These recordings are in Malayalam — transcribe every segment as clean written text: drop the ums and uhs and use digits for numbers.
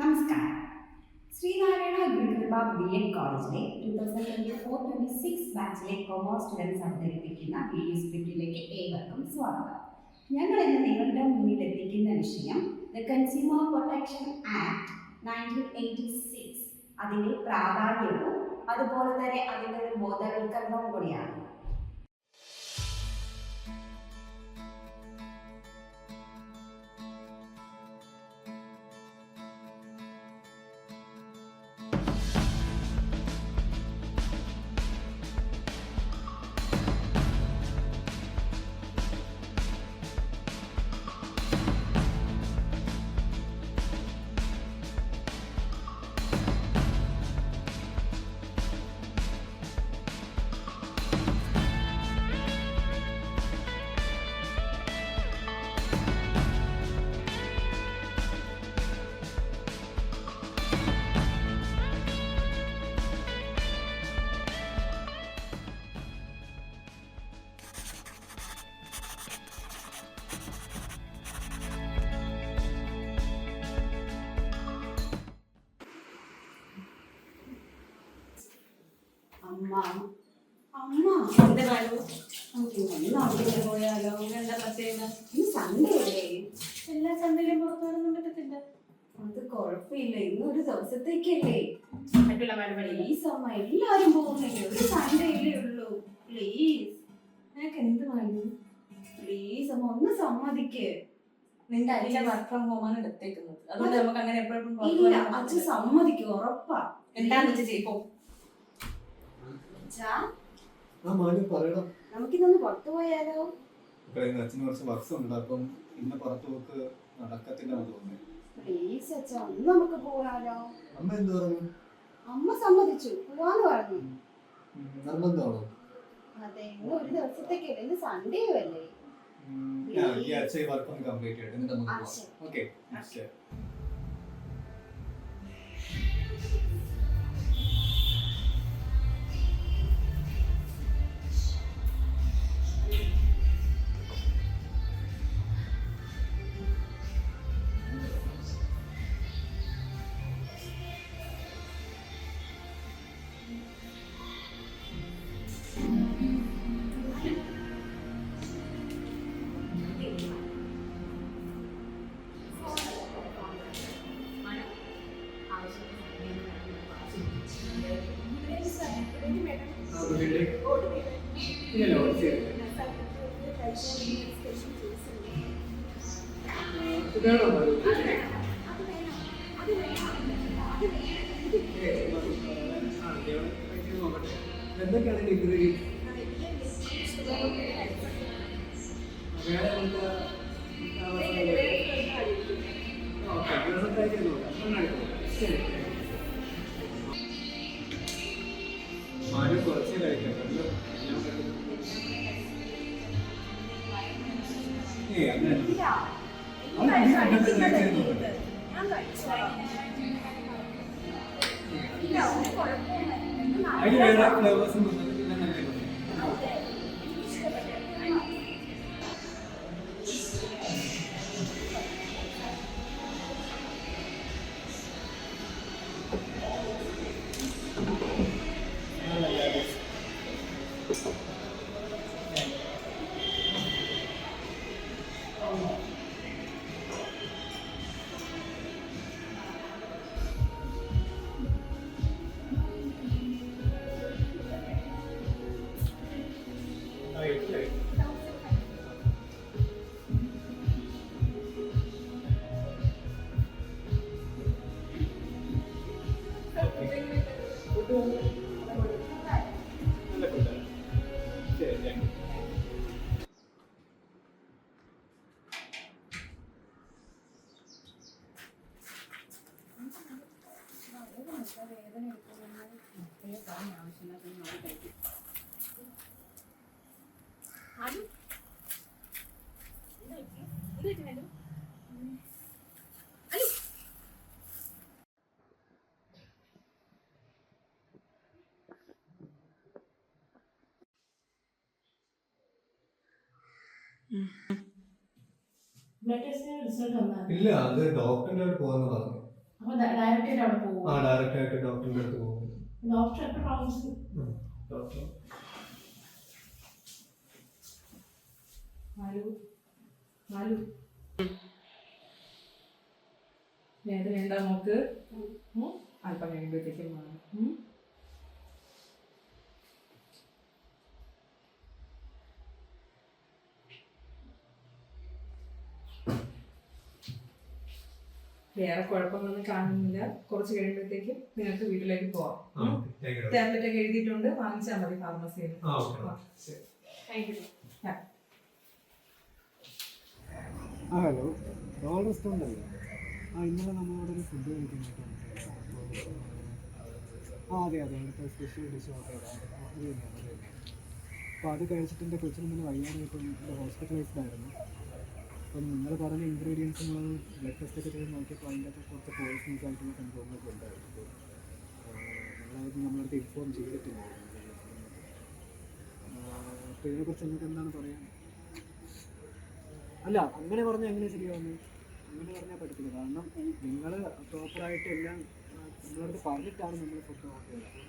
നമസ്കാരം. ശ്രീനാരായണ ഗുരുകൃപ ബി.എഡ് കോളേജിലെ 2024-26 ബാച്ചിലെ കൊമേഴ്സ് സ്റ്റുഡൻസ് അവതരിപ്പിക്കുന്ന വീഡിയോ സ്ക്രിപ്റ്റിലേക്ക് ഏവർക്കും സ്വാഗതം. ഞങ്ങൾ ഇന്ന് നിങ്ങളുടെ മുന്നിൽ എത്തിക്കുന്ന വിഷയം ദ കൺസ്യൂമർ പ്രൊട്ടക്ഷൻ ആക്ട് 1986, അതിൻ്റെ പ്രാധാന്യവും അതുപോലെ തന്നെ അതിൻ്റെ ഒരു ബോധവൽക്കരണവും കൂടിയാണ്. പോയാലോ? എന്താ പ്രത്യേകത? സൺഡേ അല്ലേ? എല്ലാ സൺഡേയിലും പുറത്തോടൊന്നും പറ്റത്തില്ല. അത് കുഴപ്പമില്ല, ഇന്നൊരു ദിവസത്തേക്കല്ലേ. മറ്റുള്ള പ്ലീസ് അമ്മ, എല്ലാരും പോകുന്നില്ലേ, ഒരു സൺഡേയിലേ ഉള്ളൂ. പ്ലീസ് നിനക്ക് എന്ത് വേണം? പ്ലീസ് അമ്മ ഒന്ന് സമ്മതിക്ക്. നിന്റെ അച്ഛൻ വർക്ക് ഫ്രം ഹോമാണ് എടുത്തേക്കുന്നത്, അതുകൊണ്ട് നമുക്ക് അങ്ങനെ എപ്പോഴും ഇല്ല, അച്ഛൻ സമ്മതിക്കും, ഉറപ്പാ. എന്താന്ന് വെച്ച് ചെയ്പ്പോ. നമുക്കിതൊന്ന് പുറത്തു പോയാലോ? അച്ഛന് കുറച്ച് വർക്ക്സ് ഉണ്ട്, അപ്പം ഇന്ന് പുറത്തു പോക്ക് നടക്കത്തില്ല. പ്ലീസ് അച്ഛാ, ഒന്ന് നമുക്ക് പോകാലോ? അമ്മ എന്ത് പറഞ്ഞു? അമ്മ സമ്മതിച്ചു, പോവാന്ന് പറഞ്ഞു. നിർബന്ധമാണോ? അതെ, ഇന്ന് ഒരു ദിവസത്തേക്കല്ലേ, ഇന്ന് സൺഡേ അല്ലേ. ഈ ആഴ്ച വർക്ക് ഒന്ന് കംപ്ലീറ്റ് ചെയ്യട്ടെ, എന്നിട്ട് നമുക്ക് പോവാം. ഓക്കെ. എന്തൊക്കെയാണ് ഡിഗ്രി? കുറച്ച് കഴിക്കാം. അതിന് വേറെ ഫ്ലേവേഴ്സും വേദന ഇല്ല, അത് ഡോക്ടറിന്റെ അടുത്ത് പോകാന്ന് പറഞ്ഞു. അപ്പൊ ഡയറക്റ്റ് ആയിട്ട് അവിടെ പോകും. ഡയറക്റ്റ് ആയിട്ട് ഡോക്ടറിന്റെ അടുത്ത് പോകും. ഡോക്ടർ എത്ര റൗണ്ട്സ്? ഡോക്ടർ വേദന എന്താ നോക്ക്. അല്പം കഴിയുമ്പോഴത്തേക്കും മാറും. വേറെ കുഴപ്പമൊന്നും കാണുന്നില്ല. കുറച്ച് കഴിയുമ്പോഴത്തേക്കും നിങ്ങൾക്ക് വീട്ടിലേക്ക് പോവാം. ടാബ്ലറ്റ് ഒക്കെ എഴുതിയിട്ടുണ്ട്, വാങ്ങിച്ചാൽ മതി ഫാർമസിയിൽ. Thank you. Hello, roll restaurant അല്ലേ? ഇന്നലെ നമ്മളോട് ഒരു ഫുഡ് കഴിക്കാനായിട്ട് അതെ അവിടുത്തെ സ്പെഷ്യൽ ഡിഷ് ഓർഡർ ചെയ്താൽ അത് തന്നെയാണ്. അപ്പോൾ അത് കഴിച്ചിട്ട് എൻ്റെ കൊച്ചിന് ഇന്നലെ വയ്യാതായിട്ടും ഹോസ്പിറ്റലൈസ്ഡ് ആയിരുന്നു. അപ്പം നിങ്ങൾ പറഞ്ഞ ഇൻഗ്രീഡിയൻസ് നമ്മൾ ബ്ലഡ് ടെസ്റ്റ് ഒക്കെ ചെയ്ത് നോക്കിയപ്പോൾ അതിൻ്റെ അകത്ത് കുറച്ച് പോയിസൺസ് ആയിട്ടുള്ള സംഭവങ്ങളൊക്കെ ഉണ്ടായിരുന്നു. അപ്പോൾ നമ്മളത് നമ്മളടുത്ത് ഇൻഫോം ചെയ്തിട്ടില്ല. അപ്പോൾ ഇതിനെക്കുറിച്ച് നിങ്ങൾക്ക് എന്താണ് പറയാൻ? അല്ല, അങ്ങനെ പറഞ്ഞാൽ എങ്ങനെ ശരിയാവുന്നത്? അങ്ങനെ പറഞ്ഞാൽ പറ്റത്തില്ല. കാരണം നിങ്ങൾ പ്രോപ്പറായിട്ട് എല്ലാം നമ്മളടുത്ത് പറഞ്ഞിട്ടാണ് നമ്മൾ ഫുഡ് ഓർഡർ ചെയ്തത്.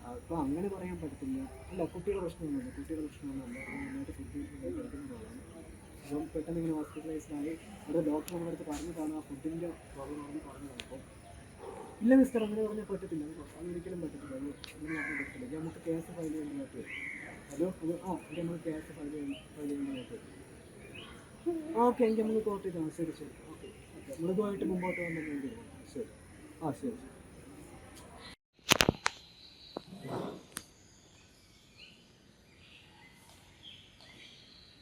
അപ്പോൾ അങ്ങനെ പറയാൻ പറ്റത്തില്ല. അല്ല, കുട്ടിയുടെ പ്രശ്നമൊന്നുമില്ല, കുട്ടിയുടെ പ്രശ്നമൊന്നുമില്ല. നന്നായിട്ട് ഫുഡ് കഴിക്കുന്ന ആളാണ്. അപ്പം പെട്ടെന്ന് ഇങ്ങനെ ഹോസ്പിറ്റലൈസ്ഡ് ആയി. അവിടെ ഡോക്ടർ നമ്മളടുത്ത് പറഞ്ഞതാണ് ആ ഫുഡിൻ്റെ പ്രോബ്ലം ആണെന്ന് പറഞ്ഞതാണ്. അപ്പോൾ ഇല്ല മിസ്റ്റർ, അങ്ങനെ പറഞ്ഞാൽ പറ്റത്തില്ല. അതൊരിക്കലും പറ്റത്തില്ല. അത് അങ്ങനെ പറഞ്ഞാൽ പറ്റത്തില്ല. ഇത് നമുക്ക് കേസ് ഫയൽ ചെയ്യേണ്ടതായിട്ട് വരും. ഹലോ, ഇത് ഇത് നമുക്ക് കേസ് ഫയൽ ചെയ്യേണ്ടതായിട്ട് വരും. ഓക്കെ, എങ്കിൽ നമുക്ക് കോർട്ട് ചെയ്താൽ ശരി ശരി. ഓക്കെ ഓക്കെ, മൃദുവായിട്ട് മുമ്പോട്ട് വന്നാൽ ശരി. ശരി.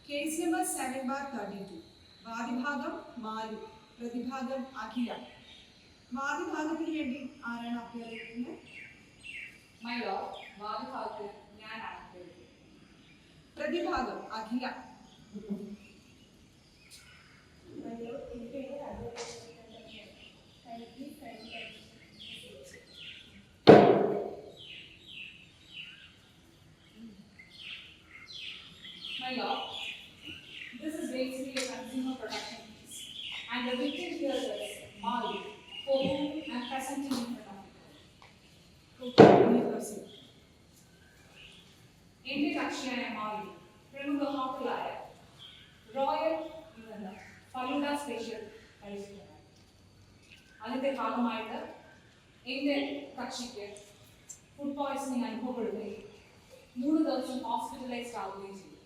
Case number 7/32. വാദിഭാഗം മാലു, പ്രതിഭാഗം അഖില. വാദിഭാഗത്തിന് വേണ്ടി ആരാണ് അപ്പീൽ ചെയ്യുന്നത്? മൈ ലോർഡ്, വാദിഭാഗത്തിൽ ഞാനാണ് അഭ്യർത്ഥിക്കുന്നത്. പ്രതിഭാഗം അഖില. My lord, this is basically a consumer protection case, and the victim here is Mali, for whom I am presenting in front of you. എന്റെ കക്ഷിയായ മാലി പ്രമുഖ ഹോട്ടലായ റോയൽ നിന്ന് ഫലൂഡ സ്പെഷ്യൽ കഴിച്ചിട്ടുണ്ട്. അതിന്റെ ഭാഗമായിട്ട് എന്റെ കക്ഷിക്ക് ഫുഡ് പോയ്സണിങ് അനുഭവപ്പെടുകയും 3 ദിവസം ഹോസ്പിറ്റലൈസ്ഡ് ആവുകയും ചെയ്തു.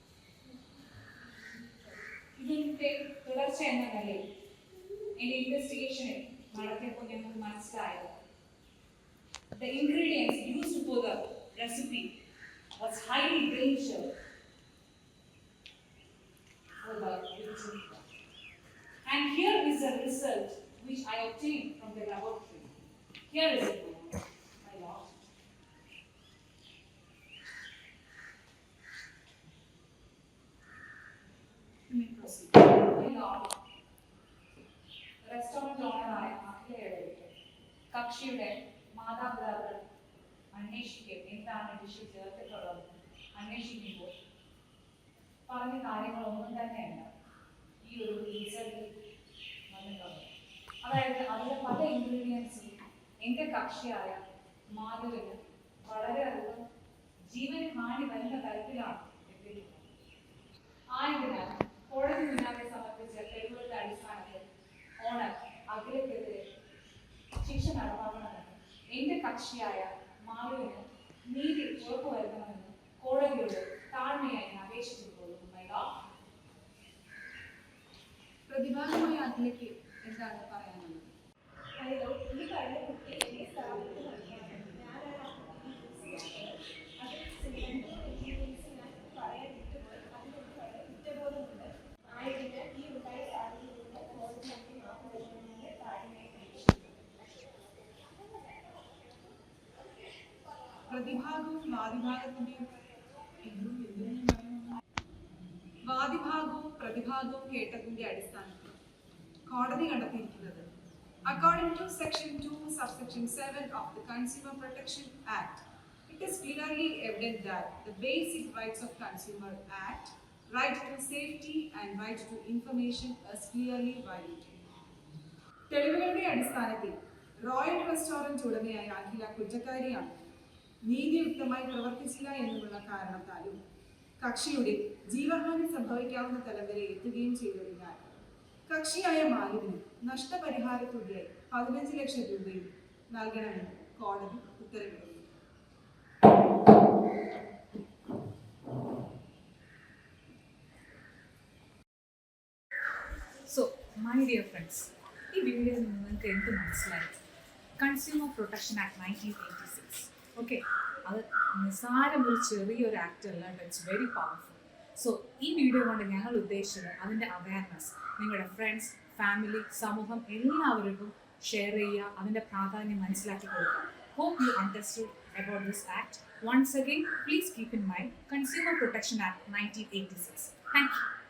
ഇതിന്റെ തുടർച്ച എന്ന നിലയിൽ എന്റെ ഇൻവെസ്റ്റിഗേഷനിൽ നടത്തിയപ്പോൾ ഞങ്ങൾക്ക് മനസ്സിലായത് the ingredients used for the recipe was highly dangerous for the victim. And here is the result which I obtained from the laboratory. Here is it, my lord. You may proceed. My lord, restaurant ഓണറായ അഖിലയുടെ കക്ഷിയുടെ മാതാപിതാക്കൾ അന്വേഷിക്കുകയും എന്താണ് ഡിഷിൽ ചേർത്തിട്ടുള്ളത് അന്വേഷിക്കുമ്പോൾ പറഞ്ഞ കാര്യങ്ങളൊന്നും തന്നെയല്ല ഈ ഒരു റിസൾട്ടിൽ വന്നിട്ടുള്ളത്. അതായത് അതിലെ പല ഇൻഗ്രീഡിയൻസും എൻ്റെ കക്ഷിയായ മാധവന് വളരെയധികം ജീവന് ഹാനി വരുന്ന തരത്തിലാണ് എത്തിയിട്ടുള്ളത്. ആയതിനാൽ കോടതി മുന്നാകെ സമർപ്പിച്ച തെളിവുകളുടെ അടിസ്ഥാനത്തിൽ ഓണർ അഖിലക്കെതിരെ ശിക്ഷ നടപ്പാക്കണമെന്ന് എന്റെ കക്ഷിയായ മാലുവിന് നീതി ഉറപ്പുവരുത്തണമെന്ന് കോടതിയോട് താഴ്മയായി ഞാൻ അപേക്ഷിച്ചിട്ടുള്ളൂ. പ്രതിഭാഗമായ അഖിലയ്ക്ക് എന്താണ് പറയാനുള്ളത്? പ്രതിഭാഗവും വാദിഭാഗവും പ്രതിഭാഗവും കേട്ടതിന്റെ അടിസ്ഥാനത്തിൽ കോടതി കണ്ടെത്തിയിരിക്കുന്നത് according to section 2 subsection 7 of the Consumer Protection Act, it is clearly evident that the basic rights of Consumer Act, right to safety and right to information, is clearly violated. തെളിവുകളുടെ അടിസ്ഥാനത്തിൽ റോയൽ റെസ്റ്റോറന്റ് ഉടമയായ അഖില കുറ്റക്കാരിയാണ്. നീതിയുക്തമായി പ്രവർത്തിച്ചില്ല എന്നുമുള്ള കാരണത്താലും കക്ഷിയുടെ ജീവഹാനി സംഭവിക്കാവുന്ന തലം വരെ എത്തുകയും ചെയ്തതിനാൽ കക്ഷിയായ മാലിന്യം നഷ്ടപരിഹാര തുകയായി 15 ലക്ഷം രൂപയും നൽകണമെന്ന് കോടതി ഉത്തരവിടുന്നു. So, my dear friends, ഈ വീഡിയോയിൽ നിന്ന് നിങ്ങൾക്ക് എന്ത് മനസ്സിലായി? Consumer protection act 1986. ഓക്കെ, അത് നിസ്സാരം ഒരു ചെറിയൊരു ആക്ട് അല്ല, ഇറ്റ്സ് വെരി പവർഫുൾ. സോ ഈ വീഡിയോ കൊണ്ട് ഞങ്ങൾ ഉദ്ദേശിച്ചത് അതിൻ്റെ അവയർനെസ് നിങ്ങളുടെ ഫ്രണ്ട്സ്, ഫാമിലി, സമൂഹം എല്ലാവർക്കും ഷെയർ ചെയ്യുക, അതിൻ്റെ പ്രാധാന്യം മനസ്സിലാക്കി കൊടുക്കുക. Hope you understood about this act. Once again, please keep in mind Consumer Protection Act 1986. Thank you.